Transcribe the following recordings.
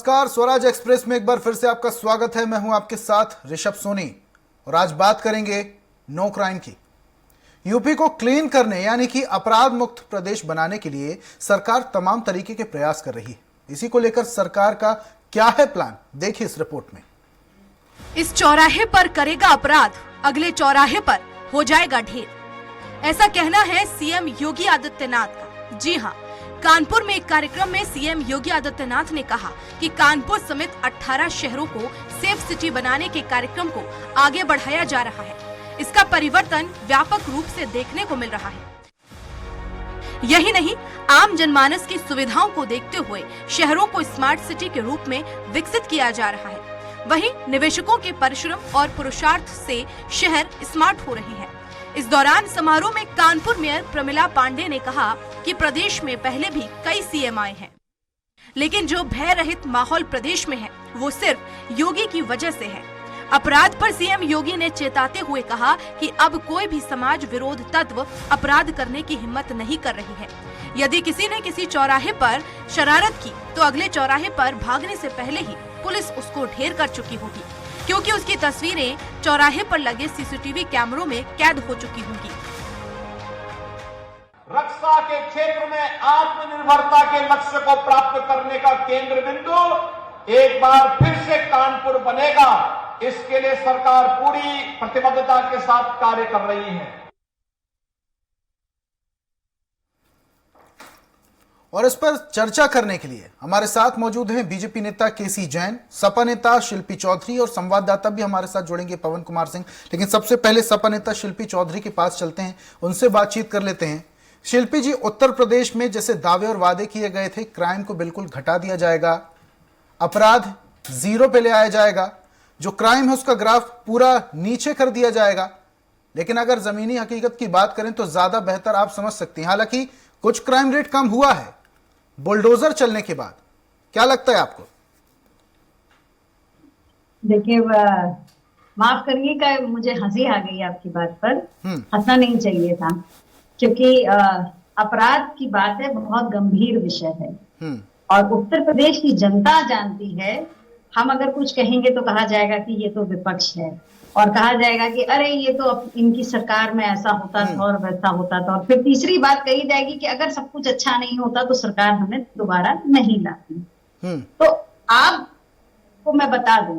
नमस्कार, स्वराज एक्सप्रेस में एक बार फिर से आपका स्वागत है। मैं हूं आपके साथ ऋषभ सोनी और आज बात करेंगे नो क्राइम की। यूपी को क्लीन करने यानी कि अपराध मुक्त प्रदेश बनाने के लिए सरकार तमाम तरीके के प्रयास कर रही है। इसी को लेकर सरकार का क्या है प्लान, देखिए इस रिपोर्ट में। इस चौराहे पर करेगा अपराध, अगले चौराहे पर हो जाएगा ढेर, ऐसा कहना है सीएम योगी आदित्यनाथ का। जी हाँ, कानपुर में एक कार्यक्रम में सीएम योगी आदित्यनाथ ने कहा कि कानपुर समेत 18 शहरों को सेफ सिटी बनाने के कार्यक्रम को आगे बढ़ाया जा रहा है। इसका परिवर्तन व्यापक रूप से देखने को मिल रहा है। यही नहीं, आम जनमानस की सुविधाओं को देखते हुए शहरों को स्मार्ट सिटी के रूप में विकसित किया जा रहा है। वहीं निवेशकों के परिश्रम और पुरुषार्थ से शहर स्मार्ट हो रहे हैं। इस दौरान समारोह में कानपुर मेयर प्रमिला पांडे ने कहा कि प्रदेश में पहले भी कई सीएम आए हैं, लेकिन जो भय रहित माहौल प्रदेश में है वो सिर्फ योगी की वजह से है। अपराध पर सीएम योगी ने चेताते हुए कहा कि अब कोई भी समाज विरोध तत्व अपराध करने की हिम्मत नहीं कर रही है। यदि किसी ने किसी चौराहे पर शरारत की तो अगले चौराहे पर भागने से पहले ही पुलिस उसको ढेर कर चुकी होगी, क्योंकि उसकी तस्वीरें चौराहे पर लगे सीसीटीवी कैमरों में कैद हो चुकी होंगी। रक्षा के क्षेत्र में आत्मनिर्भरता के लक्ष्य को प्राप्त करने का केंद्र बिंदु एक बार फिर से कानपुर बनेगा। इसके लिए सरकार पूरी प्रतिबद्धता के साथ कार्य कर रही है। और इस पर चर्चा करने के लिए हमारे साथ मौजूद हैं बीजेपी नेता केसी जैन, सपा नेता शिल्पी चौधरी और संवाददाता भी हमारे साथ जुड़ेंगे पवन कुमार सिंह। लेकिन सबसे पहले सपा नेता शिल्पी चौधरी के पास चलते हैं, उनसे बातचीत कर लेते हैं। शिल्पी जी, उत्तर प्रदेश में जैसे दावे और वादे किए गए थे, क्राइम को बिल्कुल घटा दिया जाएगा, अपराध जीरो पे ले आया जाएगा, जो क्राइम है उसका ग्राफ पूरा नीचे कर दिया जाएगा। लेकिन अगर जमीनी हकीकत की बात करें तो ज्यादा बेहतर आप समझ सकते हैं। हालांकि कुछ क्राइम रेट कम हुआ है बुलडोजर चलने के बाद। क्या लगता है आपको? देखिए, माफ करिएगा, मुझे हंसी आ गई आपकी बात पर। हंसना नहीं चाहिए था, क्योंकि अपराध की बात है, बहुत गंभीर विषय है और उत्तर प्रदेश की जनता जानती है। हम अगर कुछ कहेंगे तो कहा जाएगा कि ये तो विपक्ष है, और कहा जाएगा कि अरे ये तो इनकी सरकार में ऐसा होता था और वैसा होता था, और फिर तीसरी बात कही जाएगी कि अगर सब कुछ अच्छा नहीं होता तो सरकार हमें दोबारा नहीं लाती। तो आपको मैं बता दूं,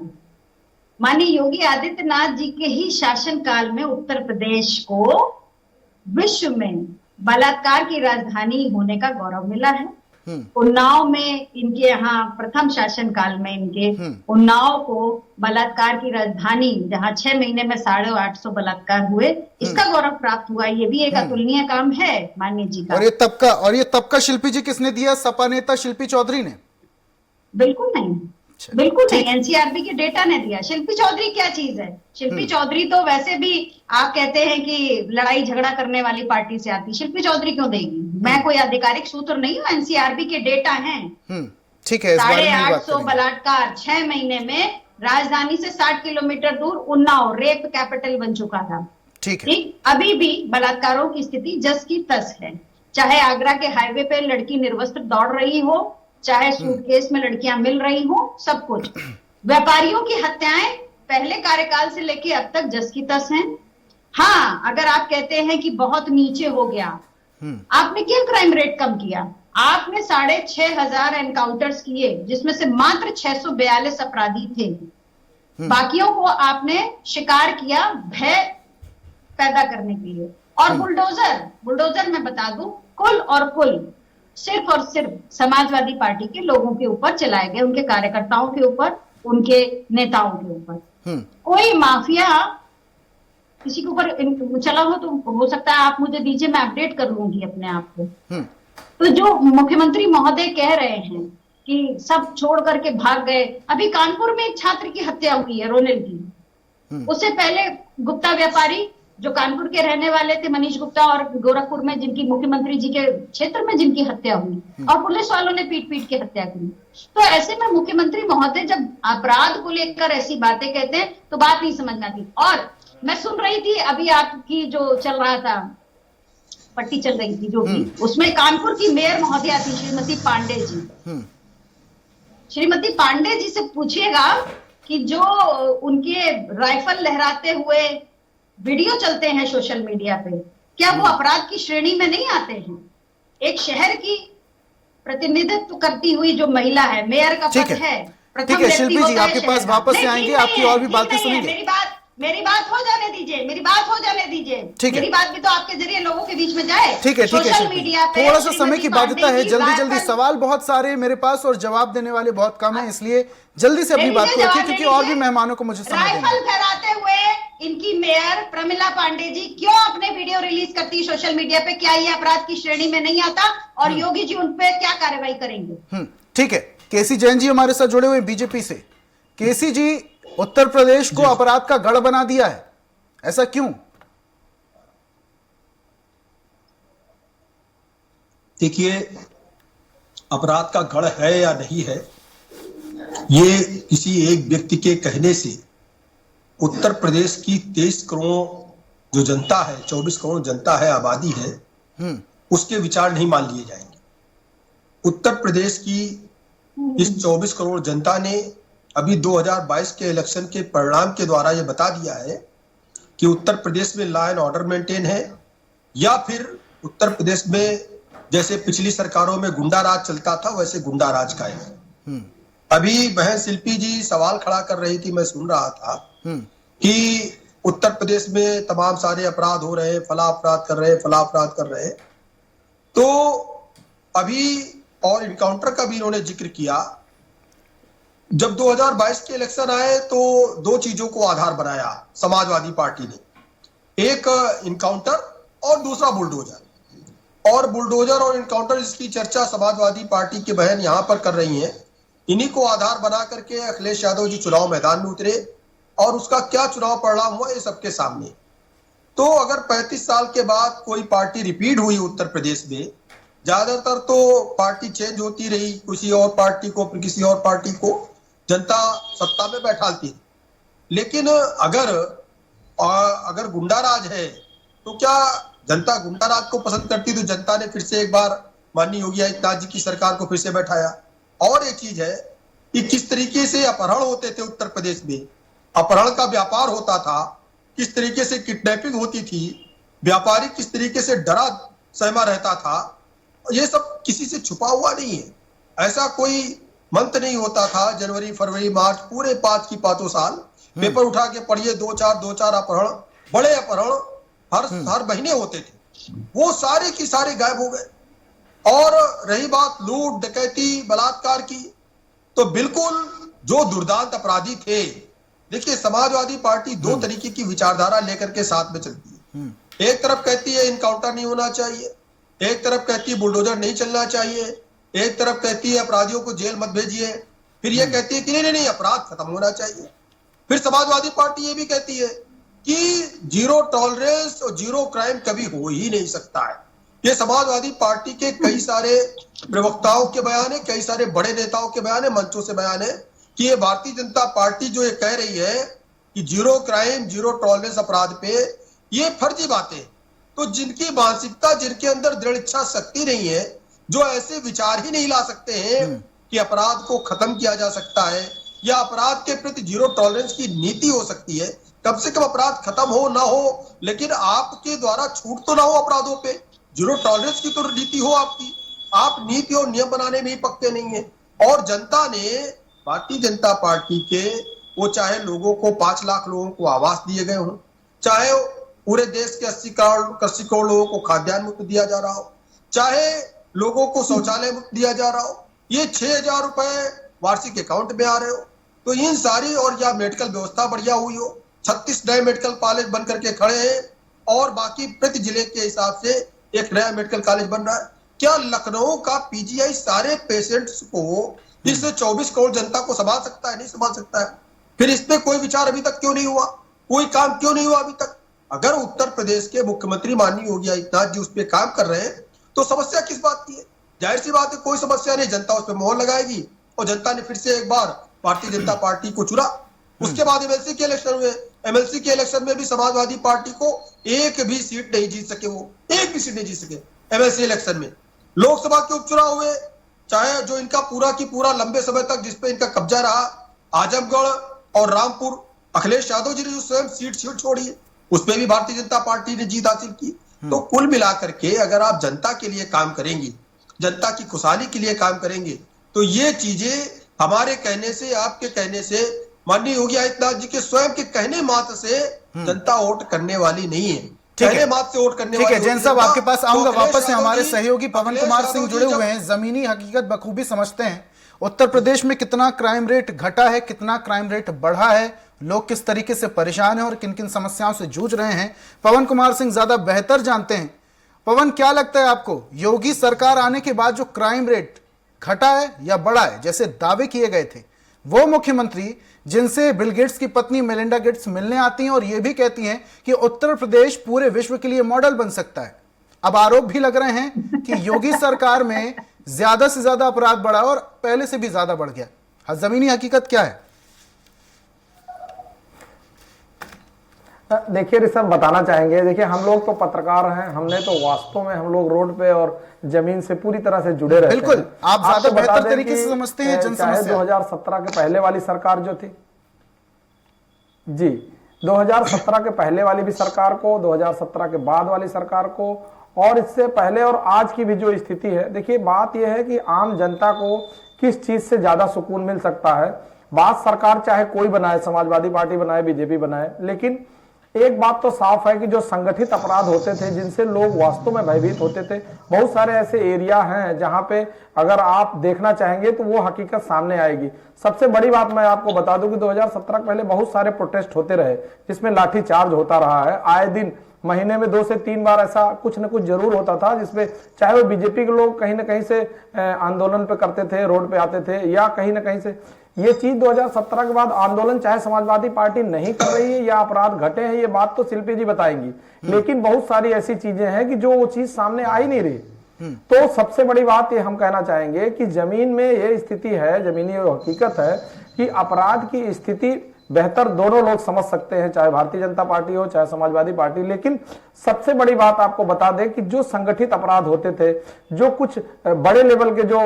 माननीय योगी आदित्यनाथ जी के ही शासनकाल में उत्तर प्रदेश को विश्व में बलात्कार की राजधानी होने का गौरव मिला है। उन्नाव में इनके यहाँ प्रथम शासनकाल में इनके उन्नाव को बलात्कार की राजधानी, जहाँ 6 महीने में 850 बलात्कार हुए, इसका गौरव प्राप्त हुआ। ये भी एक अतुलनीय काम है माननीय जी का। और ये तबका शिल्पी जी किसने दिया? सपा नेता शिल्पी चौधरी ने? बिल्कुल नहीं, बिल्कुल नहीं, एनसीआरबी के डेटा ने दिया। शिल्पी चौधरी क्या चीज है? शिल्पी चौधरी तो वैसे भी आप कहते हैं कि लड़ाई झगड़ा करने वाली पार्टी से आती, शिल्पी चौधरी क्यों देगी? मैं कोई आधिकारिक सूत्र नहीं हूँ, एनसीआरबी के डेटा हैं। ठीक है, 850 बलात्कार 6 महीने में, राजधानी से 60 किलोमीटर दूर उन्नाव रेप कैपिटल बन चुका था। ठीक है, अभी भी बलात्कारों की स्थिति जस की तस है। चाहे आगरा के हाईवे पे लड़की निर्वस्त्र दौड़ रही हो, चाहे सूटकेस में लड़कियां मिल रही हो, सब कुछ। व्यापारियों की हत्याएं पहले कार्यकाल से लेके अब तक जस की तस हैं। हाँ, अगर आप कहते हैं कि बहुत नीचे हो गया, आपने क्या क्राइम रेट कम किया? आपने 6500 एनकाउंटर्स किए, जिसमें से मात्र 642 अपराधी थे। बाकियों को आपने शिकार किया भय पैदा करने के लिए। और बुलडोजर मैं बता दूं, कुल और कुल सिर्फ और सिर्फ समाजवादी पार्टी के लोगों के ऊपर चलाए गए, उनके कार्यकर्ताओं के ऊपर, उनके नेताओं के ऊपर। कोई माफिया किसी के ऊपर चला हो तो हो सकता है आप मुझे दीजिए, मैं अपडेट कर लूंगी अपने आप को। तो जो मुख्यमंत्री महोदय कह रहे हैं कि सब छोड़ करके भाग गए, अभी कानपुर में एक छात्र की हत्या हुई है, रोनेल की। उससे पहले गुप्ता व्यापारी जो कानपुर के रहने वाले थे, मनीष गुप्ता, और गोरखपुर में जिनकी मुख्यमंत्री जी के क्षेत्र में जिनकी हत्या हुई, और पुलिस वालों ने पीट पीट के हत्या की। तो ऐसे में मुख्यमंत्री महोदय जब अपराध को लेकर ऐसी बातें कहते हैं तो बात नहीं समझ में आती। और मैं सुन रही थी अभी आपकी जो चल रहा था, पट्टी चल रही थी जो भी, उसमें कानपुर की मेयर महोदया थी श्रीमती पांडे जी। श्रीमती पांडे जी से पूछिएगा कि जो उनके राइफल लहराते हुए वीडियो चलते हैं सोशल मीडिया पे, क्या वो अपराध की श्रेणी में नहीं आते हैं? एक शहर की प्रतिनिधित्व करती हुई जो महिला है, मेयर का पद है, ठीक है शिल्पी जी, आपके पास वापस से आएंगे, आपकी और भी बातें सुनेंगे। मेरी बात हो जाने दीजिए, मेरी बात हो जाने दीजिए, मेरी बात भी तो आपके जरिए लोगों के बीच में जाए। ठीक है, सोशल मीडिया पे थोड़ा सा समय की बाध्यता है, जल्दी सवाल बहुत सारे हैं मेरे पास और जवाब देने वाले बहुत कम हैं, इसलिए जल्दी से अपनी बात को रखिए क्योंकि और भी मेहमानों को मुझे समय देना है। राइफल फहराते हुए इनकी मेयर प्रमिला पांडे जी क्यों अपने वीडियो रिलीज करती है सोशल मीडिया पे? क्या ये अपराध की श्रेणी में नहीं आता? और योगी जी उन पे क्या कार्रवाई करेंगे? ठीक है, केसी जैन जी हमारे साथ जुड़े हुए बीजेपी से। केसी जी, उत्तर प्रदेश को अपराध का गढ़ बना दिया है, ऐसा क्यों? देखिए, अपराध का गढ़ है या नहीं है, ये किसी एक व्यक्ति के कहने से उत्तर प्रदेश की 23 करोड़ जो जनता है, 24 करोड़ जनता है, आबादी है, उसके विचार नहीं मान लिए जाएंगे। उत्तर प्रदेश की इस 24 करोड़ जनता ने अभी 2022 के इलेक्शन के परिणाम के द्वारा यह बता दिया है कि उत्तर प्रदेश में लॉ एंड ऑर्डर मेंटेन है या फिर उत्तर प्रदेश में जैसे पिछली सरकारों में गुंडा राज चलता था वैसे गुंडा राज कायम है। अभी बहन शिल्पी जी सवाल खड़ा कर रही थी, मैं सुन रहा था कि उत्तर प्रदेश में तमाम सारे अपराध हो रहे हैं, फला अपराध कर रहे हैं, फला अपराध कर रहे हैं। तो अभी और इनकाउंटर का भी इन्होंने जिक्र किया। जब 2022 के इलेक्शन आए तो दो चीजों को आधार बनाया समाजवादी पार्टी ने, एक इनकाउंटर और दूसरा बुलडोजर। और बुलडोजर और इनकाउंटर इसकी चर्चा समाजवादी पार्टी के बहन यहां पर कर रही हैं। इन्हीं को आधार बना करके अखिलेश यादव जी चुनाव मैदान में उतरे और उसका क्या चुनाव परिणाम हुआ ये सबके सामने। तो अगर 35 साल के बाद कोई पार्टी रिपीट हुई उत्तर प्रदेश में, ज्यादातर तो पार्टी चेंज होती रही, किसी और पार्टी को फिर किसी और पार्टी को जनता सत्ता में बैठाती। लेकिन अगर गुंडा राज है तो क्या जनता गुंडा राज को पसंद करती? तो जनता ने फिर से एक बार माननीय योगी आदित्यनाथ जी की सरकार को फिर से बैठाया। और एक चीज है कि किस तरीके से अपहरण होते थे उत्तर प्रदेश में, अपहरण का व्यापार होता था, किस तरीके से किडनैपिंग होती थी, व्यापारी किस तरीके से डरा सहमा रहता था, ये सब किसी से छुपा हुआ नहीं है। ऐसा कोई मंथ नहीं होता था, जनवरी फरवरी मार्च पूरे 5 की 5 साल पेपर उठा के पढ़िए, 2-4 अपहरण, बड़े अपहरण हर महीने होते थे, वो सारे की सारे गायब हो गए। और रही बात लूट डकैती बलात्कार की, तो बिल्कुल जो दुर्दांत अपराधी थे, देखिए समाजवादी पार्टी दो तरीके की विचारधारा लेकर के साथ में चलती है। एक तरफ कहती है इनकाउंटर नहीं होना चाहिए, एक तरफ कहती है बुलडोजर नहीं चलना चाहिए, एक तरफ कहती है अपराधियों को जेल मत भेजिए, फिर ये कहती है कि नहीं अपराध खत्म होना चाहिए। फिर समाजवादी पार्टी ये भी कहती है कि जीरो टॉलरेंस और जीरो क्राइम कभी हो ही नहीं सकता है। ये समाजवादी पार्टी के कई सारे प्रवक्ताओं के बयान है, कई सारे बड़े नेताओं के बयान है, मंचों से बयान है कि ये भारतीय जनता पार्टी जो ये कह रही है कि जीरो क्राइम जीरो टॉलरेंस अपराध पे, ये फर्जी बातें। तो जिनकी मानसिकता, जिनके अंदर दृढ़ इच्छा शक्ति नहीं है, जो ऐसे विचार ही नहीं ला सकते हैं कि अपराध को खत्म किया जा सकता है या अपराध के प्रति जीरो टॉलरेंस की नीति हो सकती है, कम से कम अपराध खत्म हो ना हो, लेकिन आपके द्वारा छूट तो ना हो अपराधों पे, जीरो टॉलरेंस की तो नीति हो आपकी। आप नीति और नियम बनाने में ही पक्के नहीं है। और जनता ने भारतीय जनता पार्टी के, वो चाहे लोगों को 5 लाख लोगों को आवास दिए गए हों, चाहे पूरे देश के 80 करोड़ लोगों को खाद्यान्न मुफ्त दिया जा रहा हो, चाहे लोगों को शौचालय मुफ्त दिया जा रहा हो, ये 6,000 रुपए वार्षिक अकाउंट में आ रहे हो, तो इन सारी, और या मेडिकल व्यवस्था बढ़िया हुई हो, 36 नए मेडिकल कॉलेज बन करके खड़े हैं और बाकी प्रति जिले के हिसाब से एक नया मेडिकल कॉलेज बन रहा है। क्या लखनऊ का पीजीआई सारे पेशेंट्स को, इस 24 करोड़ जनता को संभाल सकता है? नहीं संभाल सकता है। फिर इस पे कोई विचार अभी तक क्यों नहीं हुआ, कोई काम क्यों नहीं हुआ अभी तक? अगर उत्तर प्रदेश के मुख्यमंत्री माननीय योगी आदित्यनाथ जी उस पर काम कर रहे हैं तो समस्या किस बात की है? जाहिर सी बात है कोई समस्या नहीं, जनता उस पर मोहर लगाएगी और जनता ने फिर से एक बार भारतीय जनता पार्टी को चुना। उसके बाद एमएलसी के इलेक्शन हुए, एमएलसी के इलेक्शन में भी समाजवादी पार्टी को एक भी सीट नहीं जीत सके, वो एक भी सीट नहीं जीत सके एमएलसी इलेक्शन में। लोकसभा के उपचुनाव हुए, चाहे जो इनका पूरा की पूरा लंबे समय तक जिसपे इनका कब्जा रहा, आजमगढ़ और रामपुर, अखिलेश यादव जी ने जो स्वयं सीट छोड़ी है, उसमें भी भारतीय जनता पार्टी ने जीत हासिल की। तो कुल मिलाकर के अगर आप जनता के लिए काम करेंगे, जनता की खुशहाली के लिए काम करेंगे, तो ये चीजें हमारे कहने से, आपके कहने से, माननीय योगी आदित्यनाथ जी के स्वयं के कहने मात्र से जनता वोट करने वाली नहीं है। कहने मात्र से वोट करने ठीक है। जैन साहब, आपके पास आऊंगा वापस से। हमारे जी, सहयोगी पवन कुमार सिंह जुड़े हुए हैं, जमीनी हकीकत बखूबी समझते हैं। उत्तर प्रदेश में कितना क्राइम रेट घटा है, कितना क्राइम रेट बढ़ा है, लोग किस तरीके से परेशान हैं और किन किन समस्याओं से जूझ रहे हैं, पवन कुमार सिंह ज्यादा बेहतर जानते हैं। पवन, क्या लगता है आपको, योगी सरकार आने के बाद जो क्राइम रेट घटा है या बढ़ा है, जैसे दावे किए गए थे, वो मुख्यमंत्री जिनसे बिल गेट्स की पत्नी मेलिंडा गेट्स मिलने आती हैं और यह भी कहती हैं कि उत्तर प्रदेश पूरे विश्व के लिए मॉडल बन सकता है, अब आरोप भी लग रहे हैं कि योगी सरकार में ज्यादा से ज्यादा अपराध बढ़ा और पहले से भी ज्यादा बढ़ गया। जमीनी हकीकत क्या है? देखिए ऋषभ, बताना चाहेंगे, देखिए हम लोग तो पत्रकार हैं, हमने तो वास्तव में हम लोग रोड पे और जमीन से पूरी तरह से जुड़े रहते हैं। बिल्कुल, आप ज्यादा बेहतर तरीके से समझते हैं जन समस्या। 2017 के पहले वाली सरकार जो थी जी, 2017 के पहले वाली भी सरकार को, 2017 के बाद वाली सरकार को, और इससे पहले और आज की भी जो स्थिति है, देखिए बात यह है कि आम जनता को किस चीज से ज्यादा सुकून मिल सकता है। बात सरकार चाहे कोई बनाए, समाजवादी पार्टी बनाए, बीजेपी बनाए, लेकिन एक बात तो साफ है कि जो संगठित अपराध होते थे, जिनसे लोग वास्तव में भयभीत होते थे, बहुत सारे ऐसे एरिया हैं जहां पे अगर आप देखना चाहेंगे तो वो हकीकत सामने आएगी। सबसे बड़ी बात मैं आपको बता दूं कि 2017 के पहले बहुत सारे प्रोटेस्ट होते रहे, जिसमें लाठीचार्ज होता रहा है। आए दिन महीने में 2 से 3 बार ऐसा कुछ न कुछ जरूर होता था, जिसमें चाहे वो बीजेपी के लोग कहीं ना कहीं से आंदोलन पे करते थे, रोड पे आते थे, या कहीं ना कहीं से ये चीज 2017 के बाद आंदोलन चाहे समाजवादी पार्टी नहीं कर रही है या अपराध घटे हैं, ये बात तो शिल्पी जी बताएंगी, लेकिन बहुत सारी ऐसी चीजें हैं कि जो वो चीज सामने आ ही नहीं रही। तो सबसे बड़ी बात ये हम कहना चाहेंगे कि जमीन में ये स्थिति है, जमीनी हकीकत है कि अपराध की स्थिति बेहतर दोनों लोग समझ सकते हैं, चाहे भारतीय जनता पार्टी हो चाहे समाजवादी पार्टी। लेकिन सबसे बड़ी बात आपको बता दें कि जो संगठित अपराध होते थे, जो कुछ बड़े लेवल के जो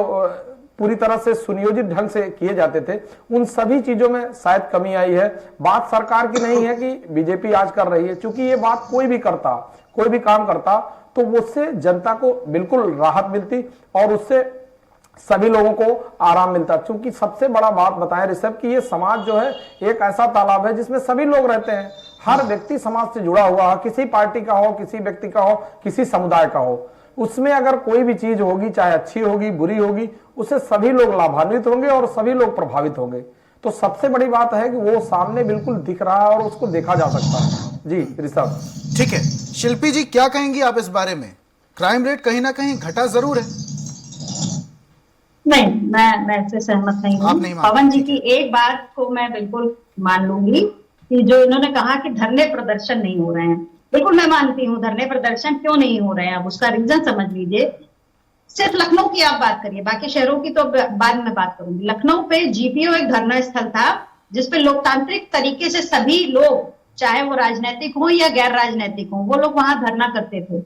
पूरी तरह से सुनियोजित ढंग से किए जाते थे, उन सभी चीजों में शायद कमी आई है। बात सरकार की नहीं है कि बीजेपी आज कर रही है, क्योंकि ये बात कोई भी करता, कोई भी काम करता तो उससे जनता को बिल्कुल राहत मिलती और उससे सभी लोगों को आराम मिलता। क्योंकि सबसे बड़ा बात बताएं ऋषभ कि ये समाज जो है एक ऐसा तालाब है जिसमें सभी लोग रहते हैं, हर व्यक्ति समाज से जुड़ा हुआ है, किसी पार्टी का हो, किसी व्यक्ति का हो, किसी समुदाय का हो, उसमें अगर कोई भी चीज होगी, चाहे अच्छी होगी बुरी होगी, उससे सभी लोग लाभान्वित होंगे और सभी लोग प्रभावित होंगे। तो सबसे बड़ी बात है कि वो सामने बिल्कुल दिख रहा है और उसको देखा जा सकता है। जी ऋषभ। ठीक है, शिल्पी जी क्या कहेंगी आप इस बारे में? क्राइम रेट कहीं ना कहीं घटा जरूर है। नहीं, मैं इससे सहमत नहीं हूँ। पवन जी की एक बात को मैं बिल्कुल मान लूंगी कि जो इन्होंने कहा कि धरने प्रदर्शन नहीं हो रहे हैं, बिल्कुल मैं मानती हूँ धरने प्रदर्शन क्यों नहीं हो रहे हैं, अब उसका रीजन समझ लीजिए। सिर्फ लखनऊ की आप बात करिए, बाकी शहरों की तो बाद में बात करूंगी। लखनऊ पे जीपीओ एक धरना स्थल था जिसपे लोकतांत्रिक तरीके से सभी लोग, चाहे वो राजनीतिक हो या गैर राजनीतिक हो, वो लोग वहां धरना करते थे।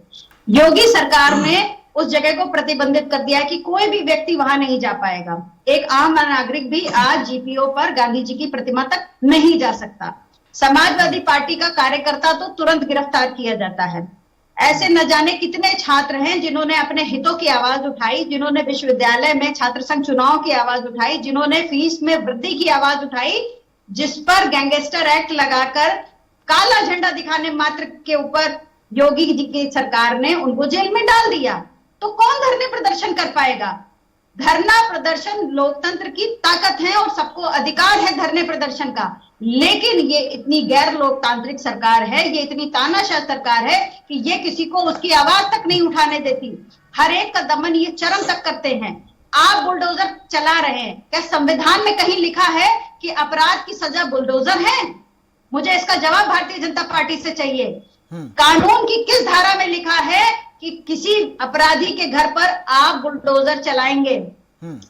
योगी सरकार ने उस जगह को प्रतिबंधित कर दिया कि कोई भी व्यक्ति वहां नहीं जा पाएगा। एक आम नागरिक भी आज जीपीओ पर गांधी जी की प्रतिमा तक नहीं जा सकता। समाजवादी पार्टी का कार्यकर्ता तो तुरंत गिरफ्तार किया जाता है। ऐसे न जाने कितने छात्र हैं जिन्होंने अपने हितों की आवाज उठाई, जिन्होंने विश्वविद्यालय में छात्र संघ चुनाव की आवाज उठाई, जिन्होंने फीस में वृद्धि की आवाज उठाई, जिस पर गैंगस्टर एक्ट लगाकर काला झंडा दिखाने मात्र के ऊपर योगी जी की सरकार ने उनको जेल में डाल दिया। तो कौन धरने प्रदर्शन कर पाएगा? धरना प्रदर्शन लोकतंत्र की ताकत है और सबको अधिकार है धरने प्रदर्शन का, लेकिन ये इतनी गैर लोकतांत्रिक सरकार है, ये इतनी तानाशाह सरकार है कि ये किसी को उसकी आवाज तक नहीं उठाने देती। हर एक का दमन ये चरम तक करते हैं। आप बुलडोजर चला रहे हैं, क्या संविधान में कहीं लिखा है कि अपराध की सजा बुलडोजर है? मुझे इसका जवाब भारतीय जनता पार्टी से चाहिए। कानून की किस धारा में लिखा है कि किसी अपराधी के घर पर आप बुलडोजर चलाएंगे?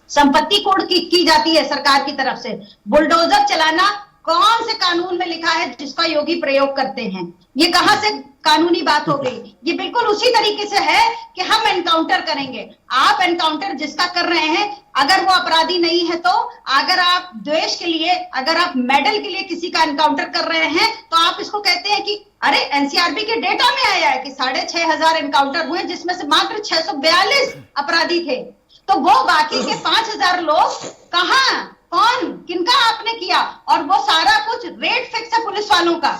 संपत्ति कोड की जाती है सरकार की तरफ से। बुलडोजर चलाना कौन से कानून में लिखा है जिसका योगी प्रयोग करते हैं? ये कहां से कानूनी बात हो गई। ये बिल्कुल उसी तरीके से है कि हम एनकाउंटर करेंगे। आप एनकाउंटर जिसका कर रहे हैं, अगर वो अपराधी नहीं है, तो अगर आप द्वेष के लिए, अगर आप मेडल के लिए किसी का एनकाउंटर कर रहे हैं, तो आप इसको कहते हैं कि अरे एनसीआरबी के डेटा में आया है कि 6,500 एनकाउंटर हुए, जिसमें से मात्र 642 अपराधी थे। तो वो बाकी के 5,000 लोग कहां, कौन, किनका आपने किया? और वो सारा कुछ रेट फिक्स है पुलिस वालों का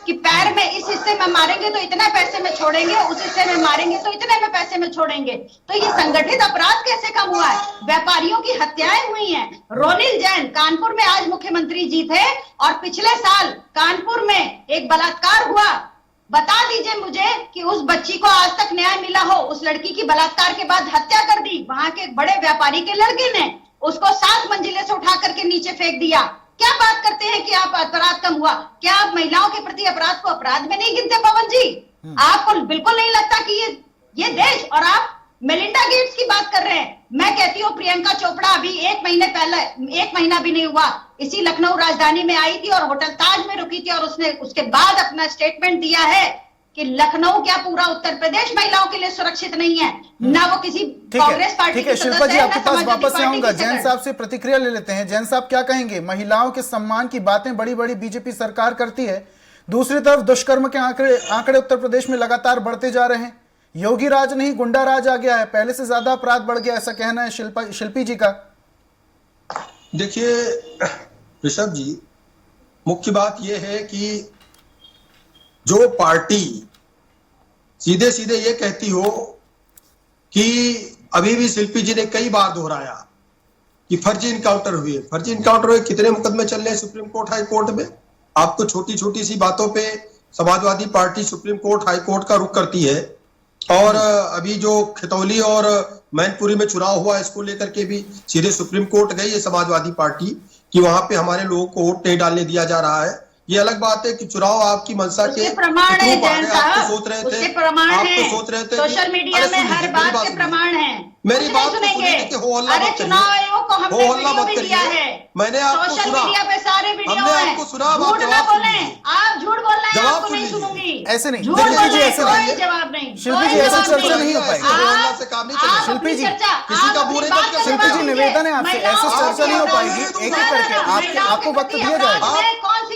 कि पैर में इस हिस्से में मारेंगे तो इतने पैसे में छोड़ेंगे, उस हिस्से में मारेंगे तो इतने में पैसे में छोड़ेंगे। तो ये संगठित अपराध कैसे कम हुआ है? व्यापारियों की हत्याएं हुई हैं। रोनिल जैन कानपुर में आज मुख्यमंत्री जी थे, और पिछले साल कानपुर में एक बलात्कार हुआ। बता दीजिए मुझे कि उस बच्ची को आज तक न्याय मिला हो। उस लड़की की बलात्कार के बाद हत्या कर दी, वहां के एक बड़े व्यापारी के लड़के ने उसको 7 मंजिले से उठा करके नीचे फेंक दिया। क्या बात करते हैं कि आप अपराध कम हुआ? क्या आप महिलाओं के प्रति अपराध को अपराध में नहीं गिनते पवन जी? आपको बिल्कुल नहीं लगता कि ये देश, और आप मेलिंडा गेट्स की बात कर रहे हैं। मैं कहती हूँ प्रियंका चोपड़ा अभी 1 महीने पहले, 1 महीना भी नहीं हुआ, इसी लखनऊ राजधानी में आई थी और होटल ताज में रुकी थी, और उसने उसके बाद अपना स्टेटमेंट दिया है कि लखनऊ क्या पूरा उत्तर प्रदेश महिलाओं के लिए सुरक्षित नहीं है, ना वो किसी कांग्रेस पार्टी ठीक है शिल्पा जी, आपके पास वापस से आऊंगा। जैन साहब से प्रतिक्रिया ले लेते हैं। जैन साहब क्या कहेंगे? महिलाओं के सम्मान की बातें बड़ी बड़ी बीजेपी सरकार करती है, दूसरी तरफ दुष्कर्म के आंकड़े उत्तर प्रदेश में लगातार बढ़ते जा रहे हैं। योगी राज नहीं, गुंडा राज आ गया है, पहले से ज्यादा अपराध बढ़ गया, ऐसा कहना है शिल्पी जी का। देखिए ऋषभ जी, मुख्य बात यह है कि जो पार्टी सीधे सीधे ये कहती हो कि अभी भी शिल्पी जी ने कई बार दोहराया कि फर्जी इनकाउंटर हुए, फर्जी इनकाउंटर हुए, कितने मुकदमे चल रहे हैं सुप्रीम कोर्ट हाई कोर्ट में। आपको छोटी छोटी सी बातों पे Samajwadi party supreme court high court का रुख करती है, और अभी जो खतौली और मैनपुरी में चुनाव हुआ, इसको लेकर के भी सीधे सुप्रीम कोर्ट गई है समाजवादी पार्टी कि वहां पे हमारे लोगों को वोट नहीं डालने दिया जा रहा है। ये अलग बात है कि चुनाव आपकी मंशा के प्रमाण है, जैन साहब, सोच रहे थे, प्रमाण है, सोच रहे थे सोशल मीडिया में हर बात के प्रमाण है। मेरी बात सुनेंगे कि हो हल्ला मत करिए, चुनाव आयोग को हमने वीडियो भी दिया है, मैंने आपको सोशल सुना, मीडिया पे सारे वीडियो हमने हैं। आपको सुना, झूठ ना बोले, आप झूठ बोल रहे हैं, जवाब आपको सुन नहीं लीजिए। सुनूंगी। ऐसे नहीं, झूठ शिल्पी बोल जी रहे हैं, ऐसे कोई नहीं, जवाब नहीं, शिल्पी जी कोई ऐसे जवाब चर्चा नहीं हो पाएगी। हल्ला से काम नहीं चलेगा। शिल्पी जी, किसी का बुरे मत करिए। शिल्पी जी निवेदन है आपसे, ऐसे चर्चा नहीं हो पाएगी, एक एक करके आपको वक्त दिया जाएगा।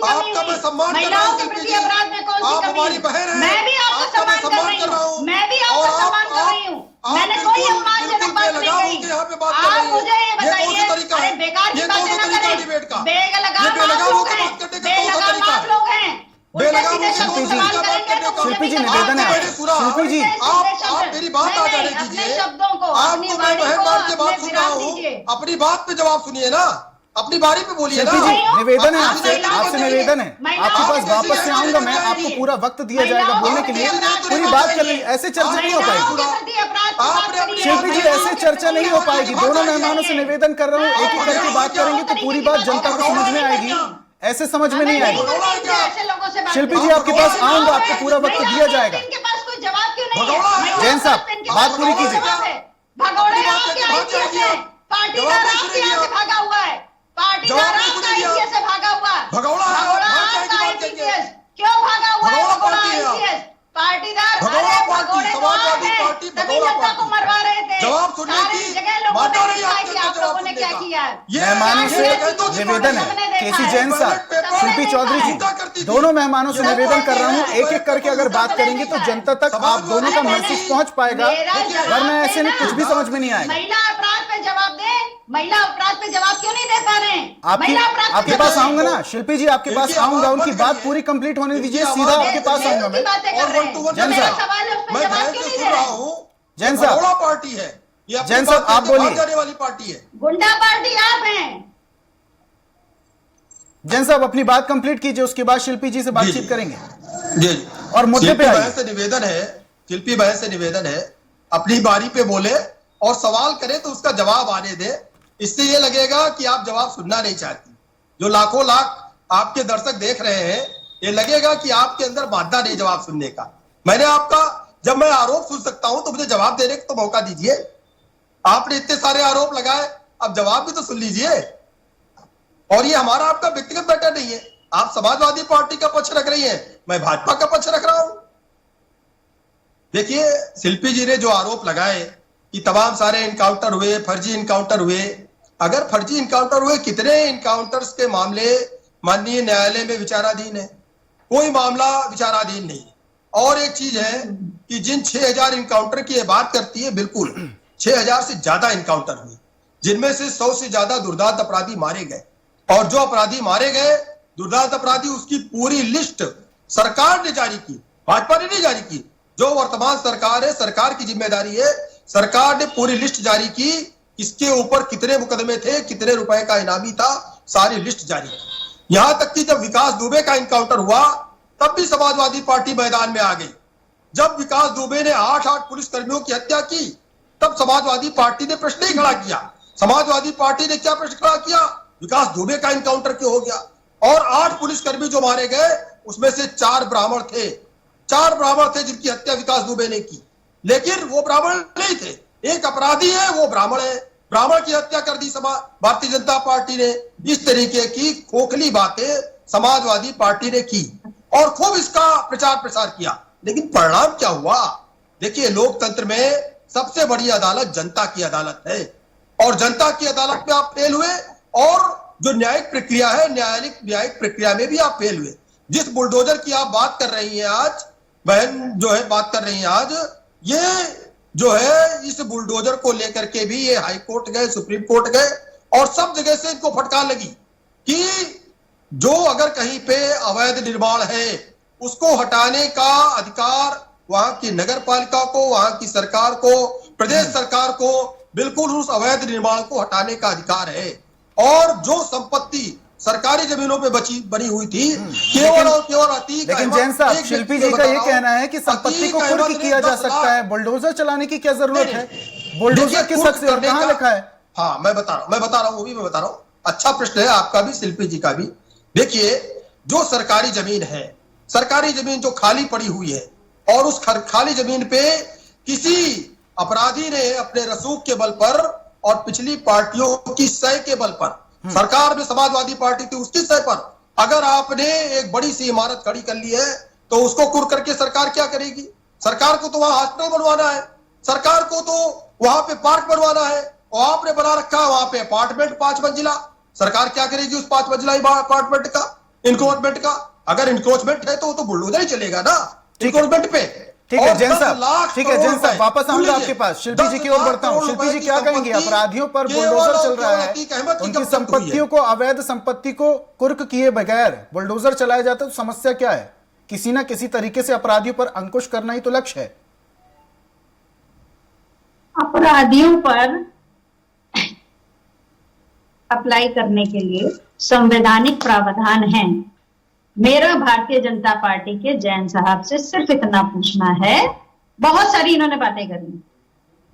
आपका मैं सम्मान कर रहा हूँ शिल्पी जी, आप हमारी बहन हैं, मैं भी आपका सम्मान कर रही हूँ, मैं भी आपका सम्मान कर रही हूँ, मैंने कोई अपमानजनक बात नहीं कही। आप मुझे ये बताइए, अरे बेकार की बातें ना करें, बेलगाम आप लोग हैं, बेलगाम आप लोग हैं, शिल्पी जी निवेदन है आपसे। शिल्पी जी आप मेरी बात आ जाने दीजिए, आपको मैं बहन बात के बात सुन रहा हूँ, अपनी बात पे जवाब सुनिए ना, अपनी बारी पे बोलिए ना। शिल्पी जी निवेदन है आपसे निवेदन है, आपके पास वापस से आऊंगा मैं, आपको पूरा वक्त दिया जाएगा बोलने के लिए। पूरी बात कर ली, ऐसे चर्चा नहीं हो पाएगी शिल्पी जी, ऐसे चर्चा नहीं हो पाएगी। दोनों मेहमानों से निवेदन कर रहा हूँ, एक एक करके बात करेंगे तो पूरी बात जनता को समझ में आएगी, ऐसे समझ में नहीं आएगी। शिल्पी जी आपके पास आऊंगा, आपको पूरा वक्त दिया जाएगा। इनके पास कोई जवाब क्यों नहीं है? जैन साहब बात पूरी कीजिए। भगौड़े आपके आईसीएस से, पाटीदार आपके यहाँ से भागा हुआ है, पाटीदार आपका आईसीएस से भागा हुआ है, भगौड़ा आपका आईसीएस क्यों भागा हुआ है? भगौड़ा आईसीएस पाटीदार, अरे भगौड़े तो आप हैं, तभी जनता को मरवा रहे थे। जवाब सुनने सारी की जगह लोगों बात हो ने रही है, देखा कि आप लोगों ने क्या किया है। मेहमानों से निवेदन है, केसी जैन साहब, शिल्पी चौधरी जी, दोनों मेहमानों से निवेदन कर रहा हूँ, एक एक करके अगर बात करेंगे तो जनता तक आप दोनों का मैसेज पहुंच पाएगा, वरना ऐसे में कुछ भी समझ में नहीं आएगा। महिला अपराध पे जवाब दे, महिला अपराध पे जवाब क्यों नहीं दे पा रहे हैं? आपके पास आऊंगा ना शिल्पी जी, आपके पास आऊंगा, उनकी बात पूरी कंप्लीट होने दीजिए, सीधा आपके पास आऊंगा मैं। जैन साहब, मैं ध्यान से सुन रहा हूँ, जैन साहब, भगौड़ा पार्टी है, ये जैन साहब आप बोलिए। जाने वाली पार्टी है, गुंडा पार्टी आप हैं। जैन साहब अपनी बात कंप्लीट कीजिए, उसके बाद शिल्पी जी से बातचीत करेंगे जी। और मुद्दे पे आइए। से निवेदन है, शिल्पी बहन से निवेदन है, अपनी बारी पे बोले और सवाल करे तो उसका जवाब आने दे। इससे ये लगेगा कि आप जवाब सुनना नहीं चाहती। जो लाखों लाख आपके दर्शक देख रहे हैं, ये लगेगा कि आपके अंदर मादा नहीं जवाब सुनने का। मैंने आपका, जब मैं आरोप सुन सकता हूं तो मुझे जवाब देने का तो मौका दीजिए। आपने इतने सारे आरोप लगाए, अब जवाब भी तो सुन लीजिए। और ये हमारा आपका व्यक्तिगत मैटर नहीं है, आप समाजवादी पार्टी का पक्ष रख रही है, मैं भाजपा का पक्ष रख रहा हूं। देखिए, शिल्पी जी ने जो आरोप लगाए कि तमाम सारे इनकाउंटर हुए, फर्जी इनकाउंटर हुए, अगर फर्जी इनकाउंटर हुए, कितने इनकाउंटर्स के मामले माननीय न्यायालय में विचाराधीन है? कोई मामला विचाराधीन नहीं। और एक चीज है कि जिन 6000 इनकाउंटर की बात करती है, बिल्कुल 6000 से ज्यादा इनकाउंटर हुए, जिनमें से 100 से ज्यादा दुर्दांत अपराधी मारे गए। और जो अपराधी मारे गए, दुर्दांत अपराधी, उसकी पूरी लिस्ट सरकार ने जारी की, भाजपा ने नहीं जारी की। जो वर्तमान सरकार है, सरकार की जिम्मेदारी है, सरकार ने पूरी लिस्ट जारी की, इसके ऊपर कितने मुकदमे थे, कितने रुपए का इनामी था, सारी लिस्ट जारी की। यहां तक कि जब विकास दुबे का इनकाउंटर हुआ, तब भी समाजवादी पार्टी मैदान में आ गई। जब विकास दुबे ने 8 पुलिस कर्मियों की हत्या की, तब समाजवादी पार्टी ने प्रश्न ही खड़ा किया। समाजवादी पार्टी ने क्या प्रश्न खड़ा किया? विकास दुबे का इनकाउंटर क्यों हो गया? और 8 पुलिसकर्मी जो मारे गए, उसमें से 4 ब्राह्मण थे। 4 ब्राह्मण थे जिनकी हत्या विकास दुबे ने की, लेकिन वो ब्राह्मण नहीं थे। एक अपराधी है, वो ब्राह्मण है, ब्राह्मण की हत्या कर दी भारतीय जनता पार्टी ने। इस तरीके की खोखली बातें समाजवादी पार्टी ने की और खूब इसका प्रचार प्रसार किया, लेकिन परिणाम क्या हुआ? देखिए, लोकतंत्र में सबसे बड़ी अदालत जनता की अदालत है और जनता की अदालत में आप फेल हुए और जो न्यायिक प्रक्रिया है, न्यायिक प्रक्रिया में भी आप फेल हुए। जिस बुलडोजर की आप बात कर रही हैं आज, बहन जो है बात कर रही हैं आज, ये जो है इस बुलडोजर को लेकर के भी ये हाई कोर्ट गए, सुप्रीम कोर्ट गए और सब जगह से इनको फटकार लगी कि जो अगर कहीं पे अवैध निर्माण है, उसको हटाने का अधिकार वहां की नगर पालिका को, वहां की सरकार को, प्रदेश सरकार को बिल्कुल उस अवैध निर्माण को हटाने का अधिकार है। और जो संपत्ति सरकारी जमीनों पे बनी हुई थी, केवल और केवल अतीक। लेकिन जैन साहब, शिल्पी जी का ये कहना है कि संपत्ति को कुर्क किया जा सकता है, बुलडोजर चलाने की क्या जरूरत है? बुलडोजर किस हक से और कहां लिखा है? हाँ, मैं बता रहा हूं, वो भी मैं बता रहा हूं। अच्छा प्रश्न है आपका भी, शिल्पी जी का भी। देखिए, जो सरकारी जमीन है, सरकारी जमीन जो खाली पड़ी हुई है, और उस खाली जमीन पे किसी अपराधी ने अपने रसूख के बल पर और पिछली पार्टियों की सय के बल पर, सरकार में समाजवादी पार्टी थी, उसकी सय पर अगर आपने एक बड़ी सी इमारत खड़ी कर ली है, तो उसको कुर्क करके सरकार क्या करेगी? सरकार को तो वहां हॉस्पिटल बनवाना है, सरकार को तो वहां पे पार्क बनवाना है, और आपने बना रखा है वहां पे अपार्टमेंट 5 मंजिला। सरकार क्या करेगी उस 5 मंजिला अपार्टमेंट का, इंक्रोचमेंट का? अगर इंक्रोचमेंट है तो बुलडोजर ही चलेगा ना इंक्रोचमेंट पे। ठीक है जैन साहब, ठीक है जैन साहब, वापस आऊंगा आपके पास। शिल्पी जी की ओर बढ़ता हूं। शिल्पी जी क्या कहेंगे? अपराधियों पर बुलडोजर चल रहा है, उनकी संपत्तियों को, अवैध संपत्ति को कुर्क किए बगैर बुलडोजर चलाया जाता है, तो समस्या क्या है? किसी ना किसी तरीके से अपराधियों पर अंकुश करना ही तो लक्ष्य है। अपराधियों पर अप्लाई करने के लिए संवैधानिक प्रावधान है। मेरा भारतीय जनता पार्टी के जैन साहब से सिर्फ इतना पूछना है, बहुत सारी इन्होंने बातें करी,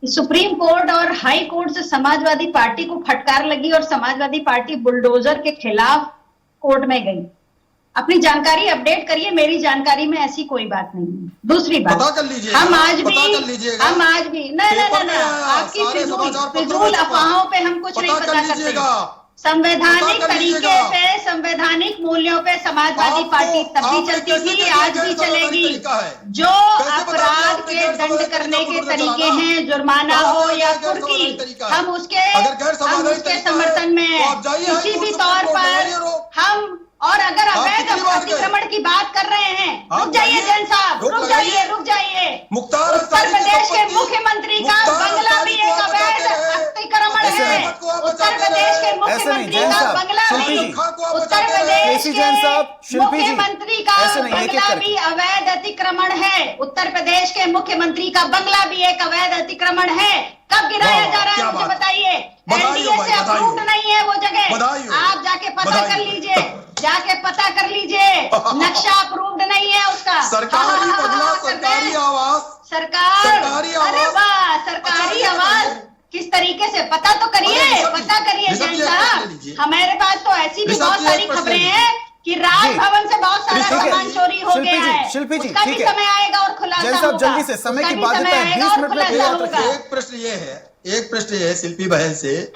सुप्रीम कोर्ट और हाई कोर्ट से समाजवादी पार्टी को फटकार लगी और समाजवादी पार्टी बुलडोजर के खिलाफ कोर्ट में गई। अपनी जानकारी अपडेट करिए, मेरी जानकारी में ऐसी कोई बात नहीं है। दूसरी बात, हम आज भी नहीं, आपकी फिजूल अफवाहों पे हम कुछ नहीं पता करते। संवैधानिक तरीके पे, संवैधानिक मूल्यों पे समाजवादी पार्टी तब भी चलती थी, आज भी चलेगी। जो अपराध के दंड करने के तरीके हैं, जुर्माना हो या कुर्की, हम उसके समर्थन में किसी भी तौर पर हम। और अगर अवैध अतिक्रमण की बात कर रहे हैं, रुक जाइए जैन साहब, रुक जाइए। उत्तर प्रदेश के मुख्यमंत्री का बंगला भी एक अवैध अतिक्रमण है। उत्तर प्रदेश के मुख्यमंत्री का बंगला भी, उत्तर प्रदेश के मुख्यमंत्री का बंगला भी अवैध अतिक्रमण है। उत्तर प्रदेश के मुख्यमंत्री का बंगला भी एक अवैध अतिक्रमण है। कब गिराया जा रहा है मुझे बताइए? एनडीए से अप्रूव्ड नहीं है वो जगह, आप जाके पता कर लीजिए, नक्शा अप्रूव्ड नहीं है उसका। सरकारी आवाज किस तरीके से, पता तो करिए जैन साहब। हमारे पास तो ऐसी भी बहुत सारी खबरें हैं कि राजभवन से बहुत सारा सामान चोरी हो गया है। शिल्पी जी, उसका भी समय आएगा और खुलासा होगा। जल्दी से, समय की बात है, 20 मिनट में एक प्रश्न ये है शिल्पी बहन से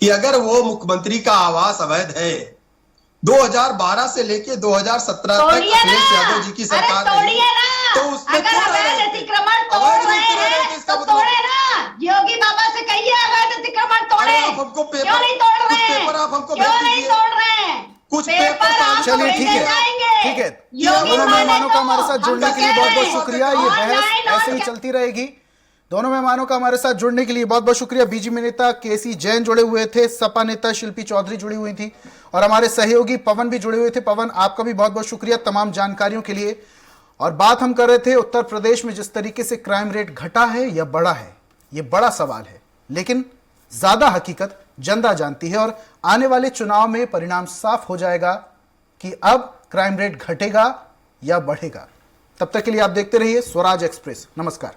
कि अगर वो मुख्यमंत्री का आवास अवैध है, 2012 से लेके 2017 तक अखिलेश यादव जी की सरकार तो उसमें अगर क्यों रह रहे अवैध थे? अतिक्रमण तोड़ अवैध रहे नहीं रहे थे हैं इसका तो मतलब। तोड़े ना, योगी बाबा से कहिए अवैध अतिक्रमण तोड़े। अरे आप हमको पेपर- क्यों नहीं तोड़ कुछ रहे हैं? पेपर आप हमको क्यों भेज नहीं दीजिए। तोड़ रहे हैं? कुछ पेपर पेपर आपको चलिए, ठीक भेजे है, जाएंगे। ठीक है। योगी दोनों माने मेहमानों का तो हमारे साथ हम जुड़ने तो के लिए कह बहुत रहे बहुत हैं। शुक्रिया। ये ऑनलाइन बहस ऐसे ही चलती रहेगी। दोनों मेहमानों का हमारे साथ जुड़ने के लिए बहुत बहुत शुक्रिया। बीजेपी नेता केसी जैन जुड़े हुए थे, सपा नेता शिल्पी चौधरी जुड़ी हुई थी और हमारे सहयोगी पवन भी जुड़े हुए थे। पवन, आपका भी बहुत बहुत शुक्रिया तमाम जानकारियों के लिए। और बात हम कर रहे थे उत्तर प्रदेश में जिस तरीके से क्राइम रेट घटा है या बढ़ा है, यह बड़ा सवाल है, लेकिन ज्यादा हकीकत जनता जानती है और आने वाले चुनाव में परिणाम साफ हो जाएगा कि अब क्राइम रेट घटेगा या बढ़ेगा। तब तक के लिए आप देखते रहिए स्वराज एक्सप्रेस। नमस्कार।